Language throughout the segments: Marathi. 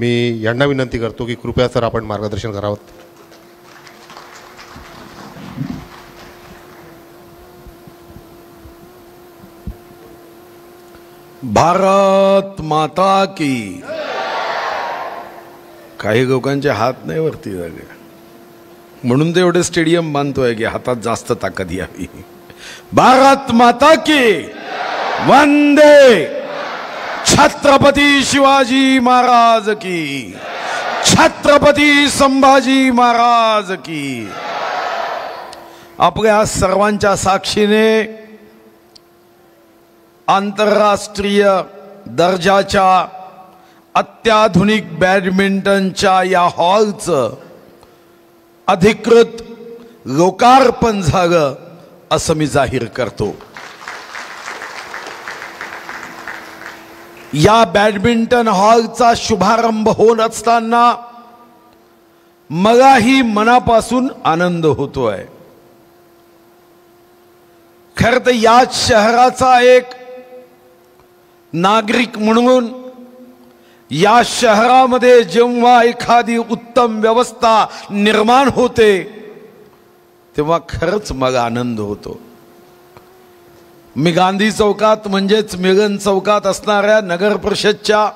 मी यांना विनंती करतो की कृपया सर आपण मार्गदर्शन करावं. भारत माता की. काही लोकांचे हात नाही वरती झाले म्हणून ते एवढे स्टेडियम बांधतोय की हातात जास्त ताकद यावी. भारत माता की. वंदे छत्रपती शिवाजी महाराज की. छत्रपती संभाजी महाराज की. आपल्या सर्वांच्या साक्षीने आंतरराष्ट्रीय दर्जाच्या अत्याधुनिक बॅडमिंटनच्या या हॉलचं अधिकृत लोकार्पण झालं असं मी जाहीर करतो. या बॅडमिंटन हॉलचा शुभारंभ होत असताना मलाही मनापासून आनंद होतोय. खरं तर या शहराचा एक नागरिक म्हणून या शहरामध्ये जेव्हा एखादी उत्तम व्यवस्था निर्माण होते तेव्हा खरंच मला आनंद होतो. मी गांधी चौकात म्हणजेच मिलन चौकात असणाऱ्या नगर परिषदच्या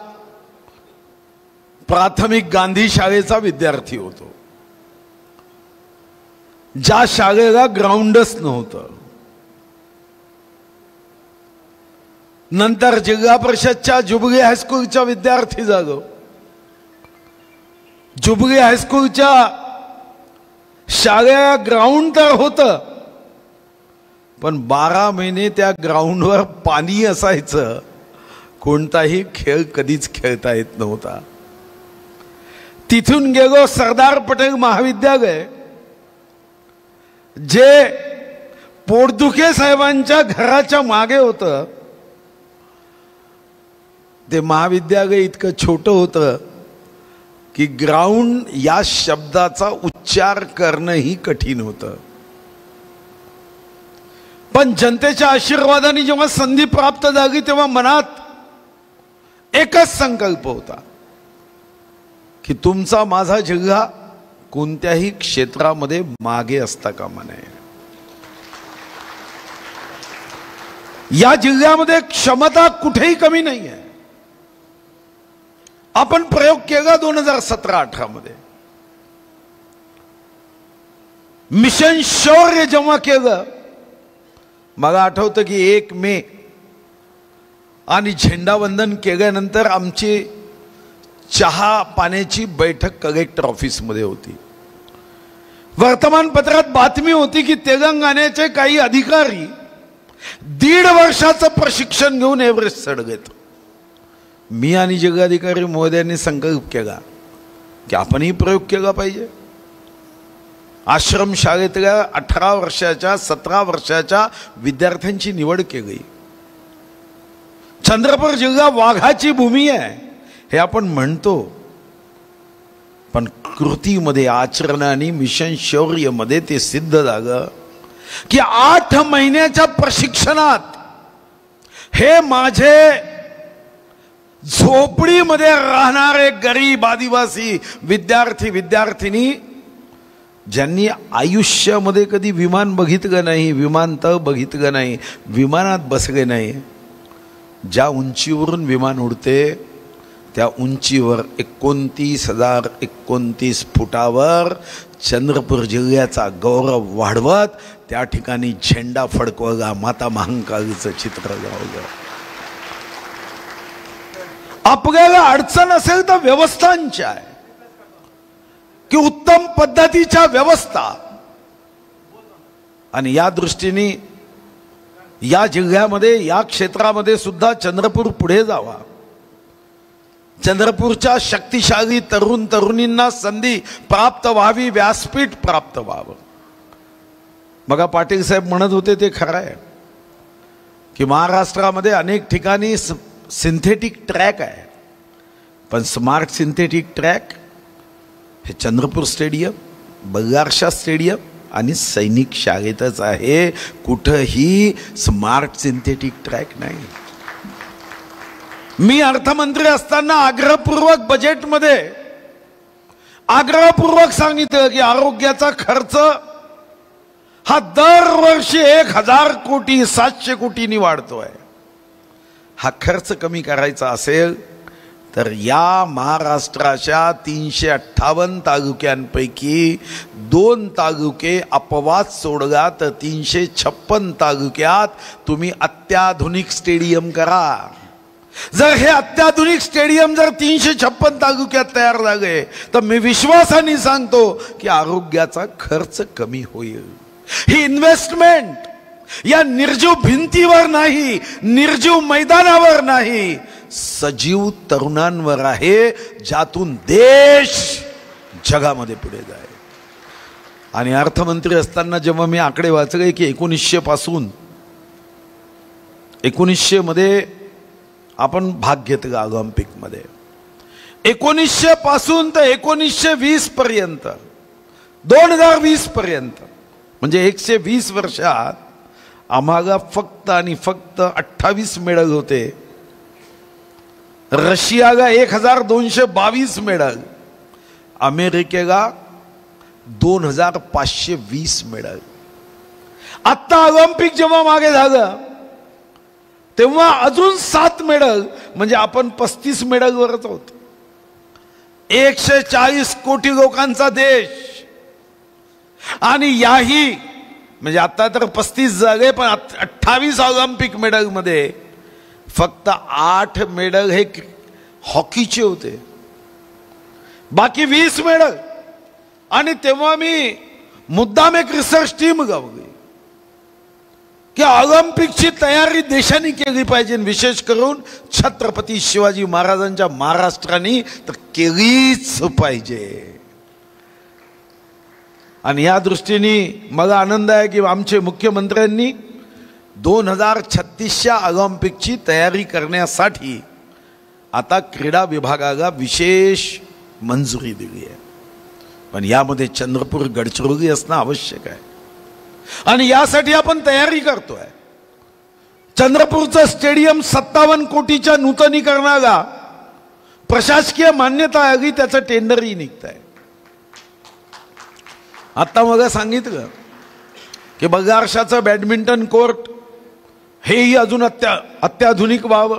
प्राथमिक गांधी शाळेचा विद्यार्थी होतो, ज्या शाळेला ग्राउंडच नव्हतं. नंतर जिल्हा परिषदच्या जुबली हायस्कूलच्या विद्यार्थी झालो. जुबली हायस्कूलच्या शाळेला ग्राउंड तर होतं पण 12 महिने त्या ग्राउंडवर पाणी असायचं. कोणताही खेळ कधीच खेळता येत नव्हता. तिथून गेलो सरदार पटेल महाविद्यालय, जे पोटदुखे साहेबांच्या घराच्या मागे होतं. ते महाविद्यालय इतकं छोटं होतं की ग्राउंड या शब्दाचा उच्चार करणंही कठीण होतं. पण जनतेच्या आशीर्वादाने जेव्हा संधी प्राप्त झाली तेव्हा मनात एकच संकल्प होता की तुमचा माझा जिल्हा कोणत्याही क्षेत्रामध्ये मागे असता कामा नये. या जिल्ह्यामध्ये क्षमता कुठेही कमी नाही आहे. आपण प्रयोग केला 2017-18 मध्ये. मिशन शौर्य जेव्हा केलं, मला आठवतं की 1 मे आणि झेंडावंदन केल्यानंतर आमची चहा पाण्याची बैठक कलेक्टर ऑफिसमध्ये होती. वर्तमानपत्रात बातमी होती की तेलंगणाचे काही अधिकारी 1.5 वर्षाचं प्रशिक्षण घेऊन एव्हरेस्ट चढलेत. मी आणि जिल्हाधिकारी महोदयांनी संकल्प केला की आपणही प्रयोग केला पाहिजे. आश्रम शाळेतल्या 18 वर्षाच्या 17 वर्षाच्या विद्यार्थ्यांची निवड केली. चंद्रपूर जिल्हा वाघाची भूमी आहे हे आपण म्हणतो, पण कृतीमध्ये आचरणाने मिशन शौर्यमध्ये ते सिद्ध झालं की 8 महिन्याच्या प्रशिक्षणात हे माझे झोपडीमध्ये राहणारे गरीब आदिवासी विद्यार्थी विद्यार्थिनी, ज्यांनी आयुष्यामध्ये कधी विमान बघितलं नाही, विमानतळ बघितलं नाही, विमानात बसले नाही, ज्या उंचीवरून विमान उडते त्या उंचीवर 29,029 फुटावर चंद्रपूर जिल्ह्याचा गौरव वाढवत त्या ठिकाणी झेंडा फडकवला, माता महाकालीचं चित्र लावलं. आपल्याला अडचण असेल तर व्यवस्थांची आहे की उत्तम पद्धतीच्या व्यवस्था, आणि या दृष्टीने या जिल्ह्यामध्ये या क्षेत्रामध्ये सुद्धा चंद्रपूर पुढे जावा. चंद्रपूरच्या शक्तिशाली तरुण तरुणींना संधी प्राप्त व्हावी, व्यासपीठ प्राप्त व्हावं. मग पाटील साहेब म्हणत होते ते खरं आहे की महाराष्ट्रामध्ये अनेक ठिकाणी सिंथेटिक ट्रॅक आहे, पण स्मार्ट सिंथेटिक ट्रॅक हे चंद्रपूर स्टेडियम, बल्लारशाह स्टेडियम आणि सैनिक शाळेतच आहे. कुठंही स्मार्ट सिंथेटिक ट्रॅक नाही. मी अर्थमंत्री असताना आग्रहपूर्वक बजेटमध्ये आग्रहपूर्वक सांगितलं की आरोग्याचा खर्च हा दरवर्षी 1000 कोटी 700 कोटींनी वाढतोय. हा खर्च कमी करायचा असेल तर या महाराष्ट्राच्या 358 तालुक्यांपैकी 2 तालुके अपवाद सोडगा तर 356 तालुक्यात तुम्ही अत्याधुनिक स्टेडियम करा. जर हे अत्याधुनिक स्टेडियम जर 356 तालुक्यात तयार झाले तर मी विश्वासाने सांगतो की आरोग्याचा खर्च कमी होईल. ही इन्व्हेस्टमेंट या निर्जीव भिंतीवर नाही, निर्जीव मैदानावर नाही, सजीव तरुणांवर आहे, ज्यातून देश जगामध्ये पुढे जाईल. आणि अर्थमंत्री असताना जेव्हा मी आकडे वाचले की 1900 पासून 1900 मध्ये आपण भाग घेतला ऑलिम्पिक मध्ये, 1900 पासून तर 1920 पर्यंत 2020 पर्यंत म्हणजे 120 वर्षात आम्हाला फक्त आणि फक्त 28 मेडल होते. रशियाला 1222 मेडल, अमेरिकेला 2520 मेडल. आता ऑलिम्पिक जेव्हा मागे झालं तेव्हा अजून 7 मेडल, म्हणजे आपण 35 मेडलवरच आहोत. 140 कोटी लोकांचा देश आणि याही म्हणजे आता तर 35 झाले, पण 28 ऑलिम्पिक मेडल मध्ये फक्त 8 मेडल हे हॉकीचे होते, बाकी 20 मेडल. आणि तेव्हा मी मुद्दाम एक रिसर्च टीम गावली की ऑलिम्पिकची तयारी देशाने केली पाहिजे, विशेष करून छत्रपती शिवाजी महाराजांच्या महाराष्ट्राने तर केलीच पाहिजे. आणि या दृष्टीने मला आनंद आहे की आमचे मुख्यमंत्र्यांनी 2036च्या ऑलिम्पिकची तयारी करण्यासाठी आता क्रीडा विभागाला विशेष मंजुरी दिली आहे. पण यामध्ये चंद्रपूर गडचिरोली असणं आवश्यक आहे आणि यासाठी आपण तयारी करतोय. चंद्रपूरचं स्टेडियम 57 कोटीच्या नूतनीकरणाला प्रशासकीय मान्यता आली, त्याचं टेंडरही निघत आहे. आता मला सांगितलं की बगारशाचं बॅडमिंटन कोर्ट हेही अजून अत्याधुनिक व्हावं.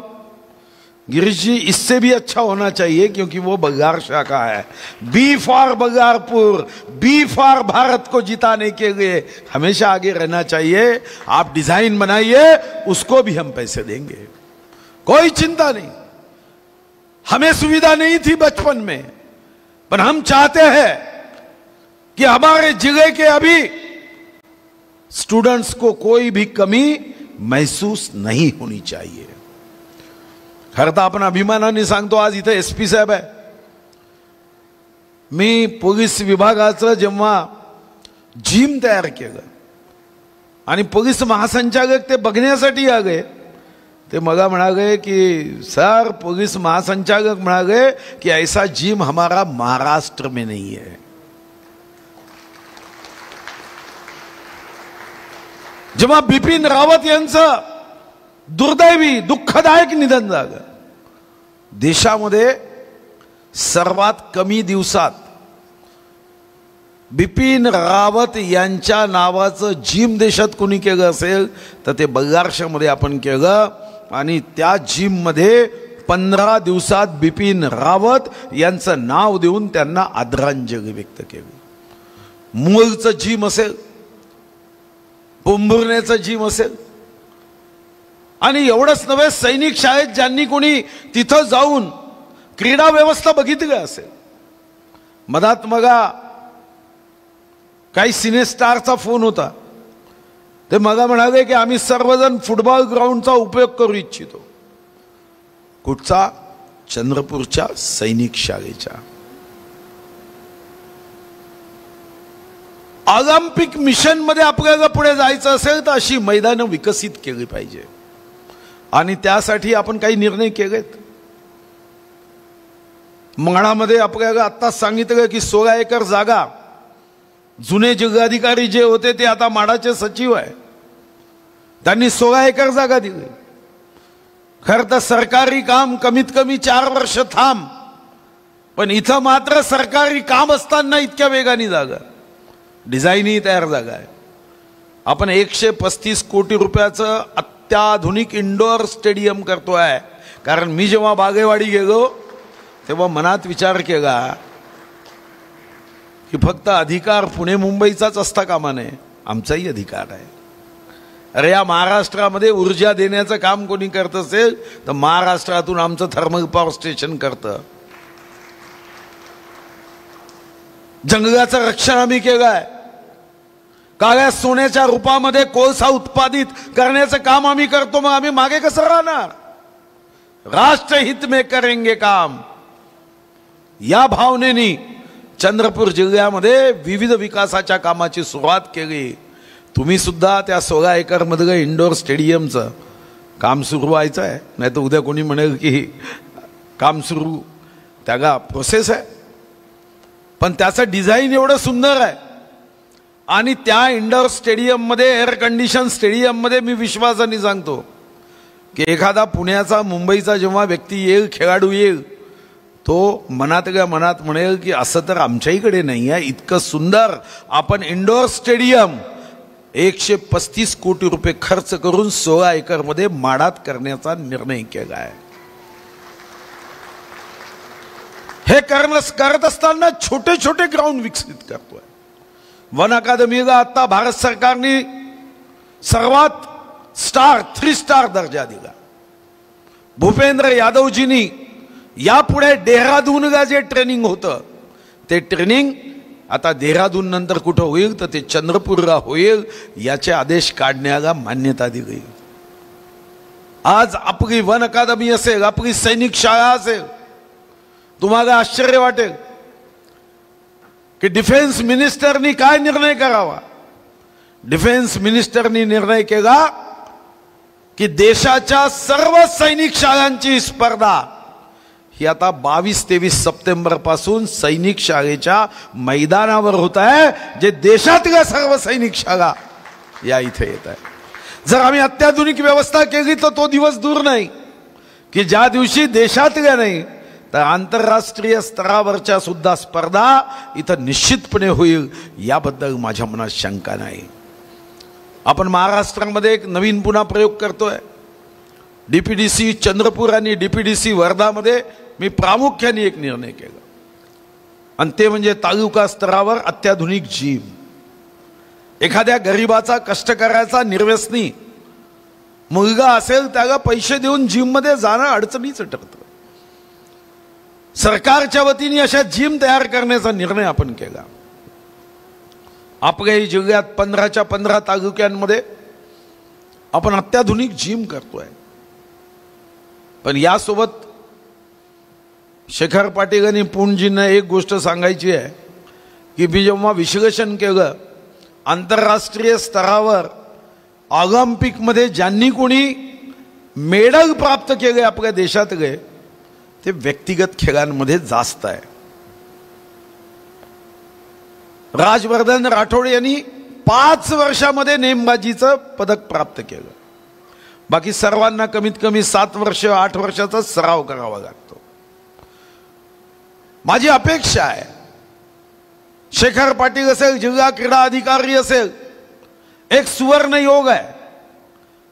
गिरीश जी, इससे भी अच्छा होना चाहिए क्योंकि वो बगारशा का है. बी फॉर बगारपुर, बी फॉर भारत को जिताने के लिए हमेशा आगे रहना चाहिए. आप डिजाइन बनाइए, उसको भी हम पैसे देंगे, कोई चिंता नहीं. हमें सुविधा नहीं थी बचपन में, पर हम चाहते हैं कि हमारे जिले के अभी स्टूडेंट्स को कोई भी कमी महसूस नहीं होनी चाहिए. खरं तर आपण अभिमानाने सांगतो, आज इथे एसपी साहेब आहे. मी पोलीस विभागाचं जेव्हा जिम तयार केलं आणि पोलीस महासंचालक ते बघण्यासाठी आले, ते मला म्हणाले की सर, पोलीस महासंचालक म्हणाले कि ऐसा जिम हमारा महाराष्ट्र में नहीं है. जेव्हा बिपिन रावत यांचं दुर्दैवी दुःखदायक निधन झालं, देशामध्ये सर्वात कमी दिवसात बिपिन रावत यांच्या नावाचं जिम देशात कोणी केलं असेल तर ते बगारशामध्ये आपण केलं. आणि त्या जिम मध्ये 15 दिवसात बिपिन रावत यांचं नाव देऊन त्यांना आदरांजली व्यक्त केली. मूळचं जिम असेल, पोंभुर्ण्याचं जिम असेल, आणि एवढंच नव्हे, सैनिक शाळेत ज्यांनी कोणी तिथं जाऊन क्रीडा व्यवस्था बघितली असेल. मधात मगा काही सिनेस्टारचा फोन होता, ते मला म्हणाले की आम्ही सर्वजण फुटबॉल ग्राउंडचा उपयोग करू इच्छितो. कुठचा? चंद्रपूरच्या सैनिक शाळेच्या. ऑलिम्पिक मिशन मध्ये आपल्याला पुढे जायचं असेल तर अशी मैदानं विकसित केली पाहिजे आणि त्यासाठी आपण काही निर्णय केलेत. मंगळामध्ये आपल्याला आत्ताच सांगितलं की 16 एकर जागा, जुने जिल्हाधिकारी जे होते ते आता माडाचे सचिव आहे, त्यांनी 16 एकर जागा दिली. खरं तर सरकारी काम कमीत कमी 4 वर्ष थांब, पण इथं मात्र सरकारी काम असताना इतक्या वेगाने जागा, डिझाईनही तयार जागा आहे. आपण 135 कोटी रुपयाचं अत्याधुनिक इंडोर स्टेडियम करतोय. कारण मी जेव्हा बागेवाडी गेलो तेव्हा मनात विचार केला की फक्त अधिकार पुणे मुंबईचाच असता कामा नये, आमचाही अधिकार आहे. अरे या महाराष्ट्रामध्ये ऊर्जा देण्याचं काम कोणी करत असेल तर महाराष्ट्रातून आमचं थर्मल पॉवर स्टेशन करतं. जंगलाचं रक्षण आम्ही केलंय. काळ्या सोन्याच्या रूपामध्ये कोळसा उत्पादित करण्याचं काम आम्ही करतो. मग आम्ही मागे कसं राहणार? राष्ट्रहित में करेंगे काम, या भावनेनी चंद्रपूर जिल्ह्यामध्ये विविध विकासाच्या कामाची सुरुवात केली. तुम्ही सुद्धा त्या 16 एकर मधलं इंडोर स्टेडियमचं काम सुरू व्हायचं आहे. नाही तर उद्या कोणी म्हणेल की काम सुरू, त्याला प्रोसेस आहे. पण त्याचं डिझाईन एवढं सुंदर आहे. आणि त्या इंडोर स्टेडियममध्ये, एअर कंडिशन स्टेडियममध्ये मी विश्वासाने सांगतो की एखादा पुण्याचा मुंबईचा जेव्हा व्यक्ती येईल, खेळाडू येईल, तो मनातल्या मनात म्हणेल की असं तर आमच्याहीकडे नाही आहे. इतकं सुंदर आपण इंडोर स्टेडियम 135 कोटी रुपये खर्च करून 16 एकरमध्ये माडात करण्याचा निर्णय केला आहे. हे करत असताना छोटे छोटे ग्राउंड विकसित करतोय. वन अकादमीला आता भारत सरकारने सर्वात 3 स्टार दर्जा दिला. भूपेंद्र यादवजींनी यापुढे देहरादूनला जे ट्रेनिंग होतं ते ट्रेनिंग आता देहरादून नंतर कुठं होईल तर ते चंद्रपूरला होईल, याचे आदेश काढण्याला मान्यता दिली. आज आपली वन अकादमी असेल, आपली सैनिक शाळा असेल, तुम्हाला आश्चर्य वाटेल की डिफेन्स मिनिस्टरनी काय निर्णय करावा. डिफेन्स मिनिस्टरनी निर्णय केला की देशाच्या सर्व सैनिक शाळांची स्पर्धा ही आता 22-23 सप्टेंबर पासून सैनिक शाळेच्या मैदानावर होत आहे. जे देशातल्या सर्व सैनिक शाळा या इथे येत आहे. जर आम्ही अत्याधुनिक व्यवस्था केली तर तो दिवस दूर नाही की ज्या दिवशी देशातल्या नाही तर आंतरराष्ट्रीय स्तरावरच्या सुद्धा स्पर्धा इथं निश्चितपणे होईल, याबद्दल माझ्या मनात शंका नाही. आपण महाराष्ट्रामध्ये एक नवीन पुन्हा प्रयोग करतोय. डीपीडीसी चंद्रपूर आणि डीपीडीसी वर्धामध्ये मी प्रामुख्याने एक निर्णय केला आणि ते म्हणजे तालुका स्तरावर अत्याधुनिक जिम. एखाद्या गरीबाचा, कष्टकऱ्याचा, निर्व्यसनी मुलगा असेल त्याला पैसे देऊन जिम मध्ये जाणं अडचणीचं ठरतं. सरकारच्या वतीने अशा जिम तयार करण्याचा निर्णय आपण केला. आपल्या जिल्ह्यात 15च्या 15 तालुक्यांमध्ये आपण अत्याधुनिक जिम करतोय. पण यासोबत शेखर पाटील आणि पुणजींना एक गोष्ट सांगायची आहे की मी जेव्हा विश्लेषण केलं, आंतरराष्ट्रीय स्तरावर ऑलिम्पिकमध्ये ज्यांनी कोणी मेडल प्राप्त केले आपल्या देशातले ते व्यक्तिगत खेळांमध्ये जास्त आहे. राजवर्धन राठोड यांनी 5 वर्षामध्ये नेमबाजीचं पदक प्राप्त केलं. बाकी सर्वांना कमीत कमी 7 वर्ष 8 वर्षाचा सराव करावा लागतो. माझी अपेक्षा आहे शेखर पाटील असेल, जिल्हा क्रीडा अधिकारी असेल, एक सुवर्ण योग आहे.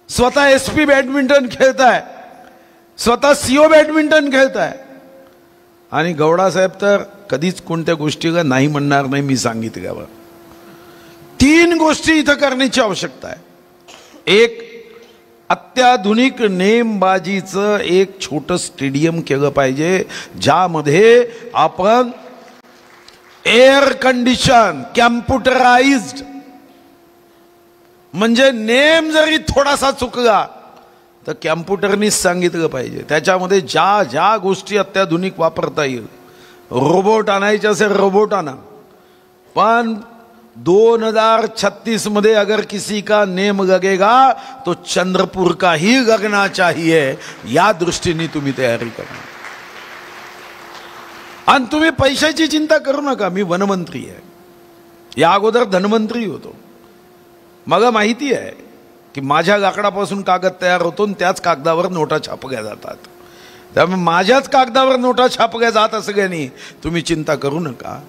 स्वतः एसपी बॅडमिंटन खेळताय, स्वतः सीओ बॅडमिंटन खेळताय आणि गौडा साहेब तर कधीच कोणत्या गोष्टीला नाही म्हणणार नाही. मी सांगितल्यावर 3 गोष्टी इथं करण्याची आवश्यकता आहे. एक, अत्याधुनिक नेमबाजीचं एक छोटं स्टेडियम केलं पाहिजे ज्यामध्ये आपण एअर कंडिशन, कॅम्प्युटराइज्ड, म्हणजे नेम जरी थोडासा चुकला तर कॅम्प्युटरनीच सांगितलं पाहिजे. त्याच्यामध्ये ज्या ज्या गोष्टी अत्याधुनिक वापरता येईल, रोबोट आणायचे असेल रोबोट आणा, पण 2036 मध्ये अगर किसी का नेम लगेगा तो चंद्रपूर का ही लगना चाहिए, या दृष्टीने तुम्ही तयारी करा. आणि तुम्ही पैशाची चिंता करू नका. मी वनमंत्री आहे, या अगोदर धनमंत्री होतो. मला माहिती आहे की माझ्या लाकडापासून कागद तयार होतो आणि त्याच कागदावर नोटा छापल्या जातात. त्यामुळे माझ्याच कागदावर नोटा छापल्या जात असल्याने तुम्ही चिंता करू नका.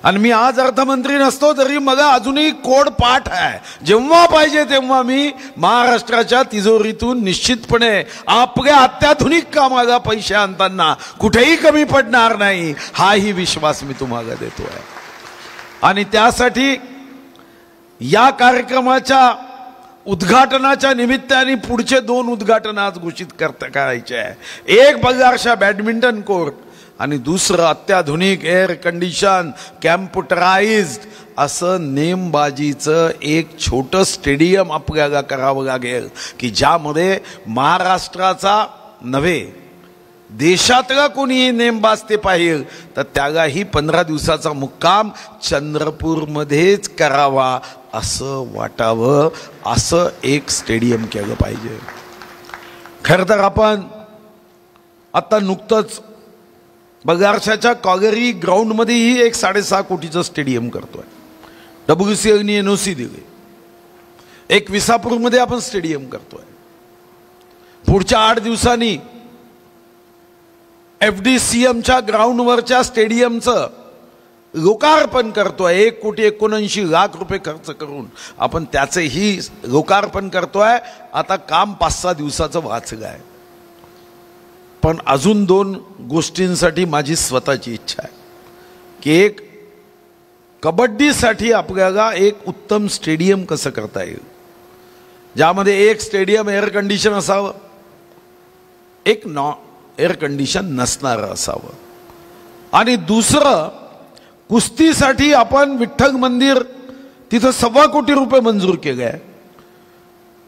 आणि मी आज अर्थमंत्री नसतो तरी मला अजूनही कोड पाठ आहे. जेव्हा पाहिजे तेव्हा मी महाराष्ट्राच्या तिजोरीतून निश्चितपणे आपल्या अत्याधुनिक कामाला पैसे आणताना कुठेही कमी पडणार नाही, हाही विश्वास मी तुम्हाला देतोय. आणि त्यासाठी या कार्यक्रमाच्या उद्घाटनाच्या निमित्ताने पुढचे 2 उद्घाटन आज घोषित करायचे आहे. एक बगारशा बॅडमिंटन कोर्ट आणि दुसरं अत्याधुनिक एअर कंडिशन कॅम्प्युटराइज्ड असं नेमबाजीचं एक छोटं स्टेडियम आपल्याला करावं लागेल की ज्यामध्ये महाराष्ट्राचा नव्हे देशातला कोणीही नेमबाज ते पाहिजे तर त्यालाही 15 दिवसाचा मुक्काम चंद्रपूरमध्येच करावा असं वाटावं, असं एक स्टेडियम केलं पाहिजे. खरं तर आपण आता नुकतंच बगारशाच्या कॉगरी ग्राउंडमध्येही एक 6.5 कोटीचं स्टेडियम करतोय. WCLने NOC दिली. एक विसापूरमध्ये आपण स्टेडियम करतोय. पुढच्या 8 दिवसांनी FDCMच्या ग्राउंडवरच्या स्टेडियमचं लोकार्पण करतोय. 1,79,00,000 रुपये खर्च करून आपण त्याचेही लोकार्पण करतोय. आता काम 5-6 दिवसाचं वाचलं आहे. पण अजून 2 गोष्टींसाठी माझी स्वतःची इच्छा आहे की एक कबड्डीसाठी आपल्याला एक उत्तम स्टेडियम कसं करता येईल ज्यामध्ये एक स्टेडियम एअर कंडिशन असावं, एक एअर कंडिशन नसणारं असावं. आणि दुसरं कुस्तीसाठी आपण विठ्ठल मंदिर तिथं 1.25 कोटी रुपये मंजूर केले आहे.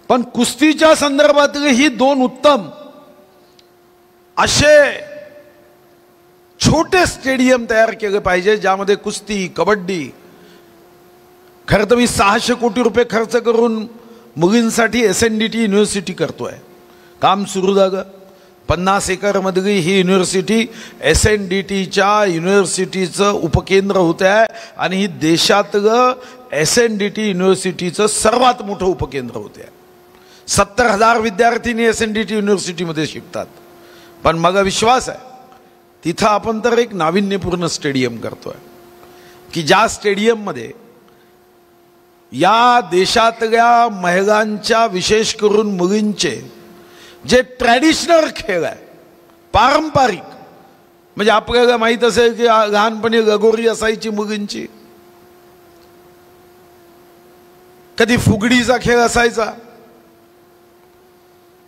पण कुस्तीच्या संदर्भातले ही 2 उत्तम असे छोटे स्टेडियम तयार केले पाहिजे ज्यामध्ये कुस्ती कबड्डी. खरं तर मी 600 कोटी रुपये खर्च करून मुलींसाठी SNDT युनिव्हर्सिटी करतोय. काम सुरू झालं. 50 एकरमधली ही युनिव्हर्सिटी SNDTच्या युनिव्हर्सिटीचं उपकेंद्र होते आहे आणि ही देशातलं SNDT युनिव्हर्सिटीचं सर्वात मोठं उपकेंद्र होते. 70,000 विद्यार्थी SNDT युनिव्हर्सिटीमध्ये शिकतात. पण मला विश्वास आहे तिथं आपण तर एक नाविन्यपूर्ण स्टेडियम करतोय की ज्या स्टेडियममध्ये या देशातल्या महिलांच्या विशेष करून मुलींचे जे ट्रॅडिशनल खेळ आहे पारंपरिक, म्हणजे आपल्याला माहित असेल की लहानपणी लगोरी असायची मुलींची, कधी फुगडीचा खेळ असायचा,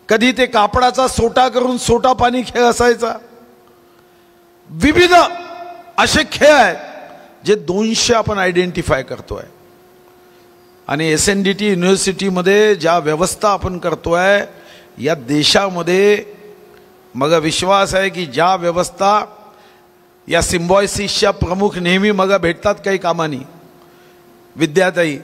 कधी ते कापडाचा सोटा करून सोटा पाणी खेळ असायचा. विविध असे खेळ आहेत जे 200 आपण आयडेंटिफाय करतोय. आणि SNDT युनिव्हर्सिटीमध्ये ज्या व्यवस्था आपण करतोय या देशामध्ये मला विश्वास आहे की ज्या व्यवस्था या सिम्बॉयसिसच्या प्रमुख नेहमी मला भेटतात काही कामानी विद्याताई,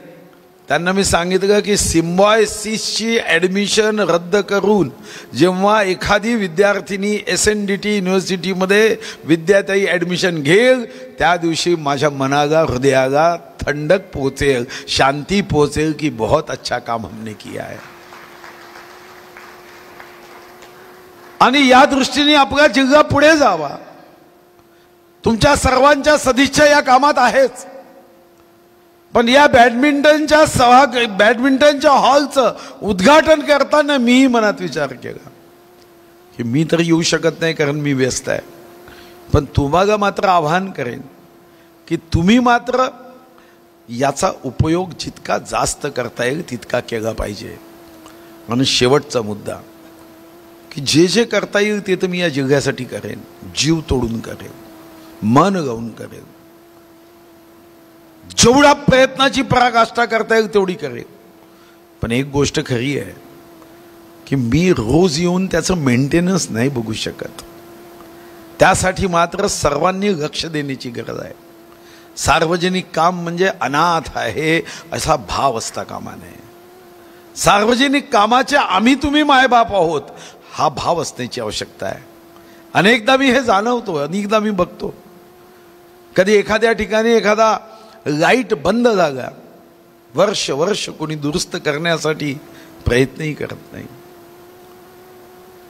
त्यांना मी सांगितलं की सिम्बॉयसिसची ॲडमिशन रद्द करून जेव्हा एखादी विद्यार्थिनी SNDT युनिव्हर्सिटीमध्ये विद्याताई ॲडमिशन घेईल त्या दिवशी माझ्या मनाला हृदयाला थंडक पोहोचेल, शांती पोहोचेल की बहुत अच्छा काम हमने किया है. आणि या दृष्टीने आपला जिल्हा पुढे जावा. तुमच्या सर्वांच्या सदिच्छा या कामात आहेच. पण या बॅडमिंटनच्या हॉलचं उद्घाटन करताना मीही मनात विचार केला की मी तर येऊ शकत नाही कारण मी व्यस्त आहे. पण तुम्हाला मात्र आवाहन करेन की तुम्ही मात्र याचा उपयोग जितका जास्त करता येईल तितका केला पाहिजे. म्हणून शेवटचा मुद्दा की जे जे करता येईल ते तर मी या जिल्ह्यासाठी करेन, जीव तोडून करेन, मन लावून करेन, जेवढा प्रयत्नाची पराकाष्ठा करता येईल तेवढी करेल. पण एक गोष्ट खरी आहे की मी रोज येऊन त्याचं मेंटेनन्स नाही बघू शकत. त्यासाठी मात्र सर्वांनी लक्ष देण्याची गरज आहे. सार्वजनिक काम म्हणजे अनाथ आहे असा भाव असता कामा नये. सार्वजनिक कामाचे आम्ही तुम्ही मायबाप आहोत हा भाव असण्याची आवश्यकता आहे. अनेकदा मी हे जाणवतो, अनेकदा मी बघतो. कधी एखाद्या ठिकाणी एखादा लाईट बंद झाला, वर्ष कोणी दुरुस्त करण्यासाठी प्रयत्नही करत नाही.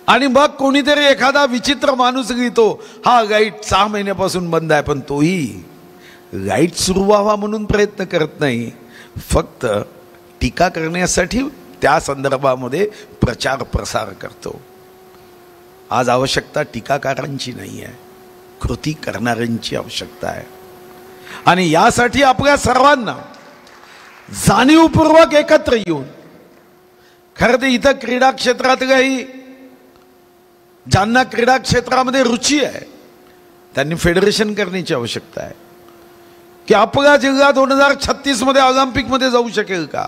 आणि मग कोणीतरी एखादा विचित्र माणूस घेतो, हा गाईड 6 महिन्यापासून बंद आहे, पण तोही गाईड सुरू व्हावा म्हणून प्रयत्न करत नाही, फक्त टीका करण्यासाठी त्या संदर्भामध्ये प्रचार प्रसार करतो. आज आवश्यकता टीकाकारांची नाही आहे, कृती करणाऱ्यांची आवश्यकता आहे. आणि यासाठी आपल्या सर्वांना जाणीवपूर्वक एकत्र येऊन, खरं तर इथं क्रीडा क्षेत्रातही ज्यांना क्रीडा क्षेत्रामध्ये रुची आहे त्यांनी फेडरेशन करण्याची आवश्यकता आहे की आपला जिल्हा 2036 मध्ये ऑलिम्पिक मध्ये जाऊ शकेल का.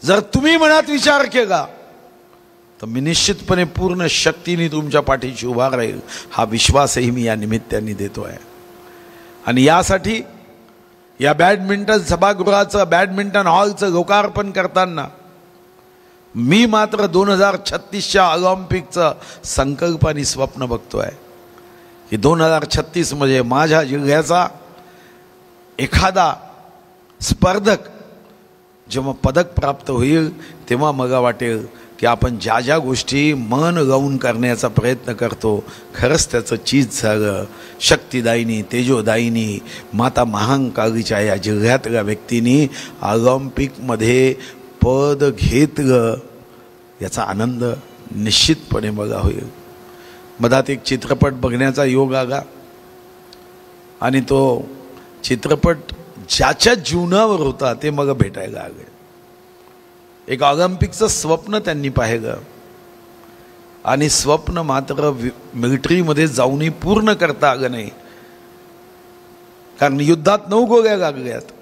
जर तुम्ही मनात विचार केला तर मी निश्चितपणे पूर्ण शक्तीने तुमच्या पाठीशी उभा राहील, हा विश्वासही मी या निमित्ताने देतोय. आणि यासाठी या बॅडमिंटन सभागृहाचं, बॅडमिंटन हॉलचं लोकार्पण करताना मी मात्र 2036च्या ऑलिम्पिकचं संकल्प आणि स्वप्न बघतोय की 2036 मध्ये माझ्या जिल्ह्याचा एखादा स्पर्धक जेव्हा पदक प्राप्त होईल तेव्हा मला वाटेल की आपण ज्या ज्या गोष्टी मन लावून करण्याचा प्रयत्न करतो, खरंच त्याचं चीज झालं. शक्तिदायिनी, तेजोदायिनी माता महाकालीच्या या जिल्ह्यातल्या व्यक्तींनी ऑलिम्पिकमध्ये पद घेतलं, याचा आनंद निश्चितपणे मला होईल. मधात एक चित्रपट बघण्याचा योग आला आणि तो चित्रपट ज्याच्या जीवनावर होता ते मग भेटायला आले. एक ऑलिम्पिकचं स्वप्न त्यांनी पाहिलं आणि स्वप्न मात्र मिलिटरीमध्ये जाऊनही पूर्ण करता आलं नाही, कारण युद्धात 9 गोळ्या लागल्यात.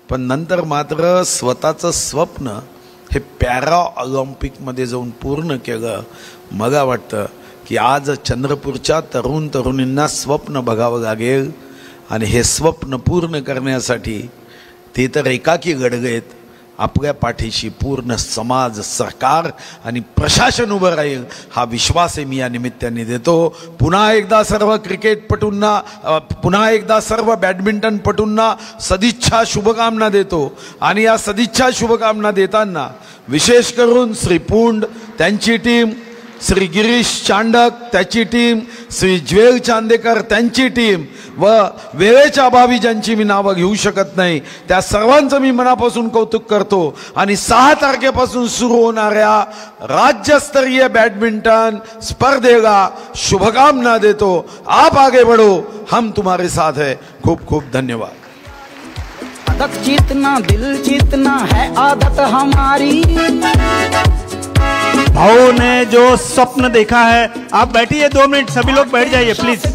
पण नंतर मात्र स्वतःचं स्वप्न हे पॅरा ऑलिम्पिकमध्ये जाऊन पूर्ण केलं. मला वाटतं की आज चंद्रपूरच्या तरुण तरुणींना स्वप्न बघावं लागेल आणि हे स्वप्न पूर्ण करण्यासाठी ते तर एकाकी लढलेत, आपल्या पाठीशी पूर्ण समाज, सरकार आणि प्रशासन उभं राहील, हा विश्वासही मी या निमित्ताने देतो. पुन्हा एकदा सर्व क्रिकेटपटूंना, पुन्हा एकदा सर्व बॅडमिंटनपटूंना सदिच्छा शुभकामना देतो. आणि या सदिच्छा शुभकामना देताना विशेष करून श्री पुंड त्यांची टीम, श्री गिरीश चांडक त्याची टीम, श्री ज्वेल चांदेकर त्यांची टीम व वेळेच्या अभावी ज्यांची मी नावं घेऊ शकत नाही त्या सर्वांचं मी मनापासून कौतुक करतो. आणि 6 तारखेपासून सुरू होणाऱ्या राज्यस्तरीय बॅडमिंटन स्पर्धेला शुभकामना देतो. आप आगे बढ़ो, हम तुम्हारे साथ है. खूप खूप धन्यवाद. आदत जीतना, दिल जीतना है आदत हमारी. भाऊ ने जो स्वप्न देखा है, आप बैठिए 2 मिनट, सभी लोग बैठ जाइए प्लीज.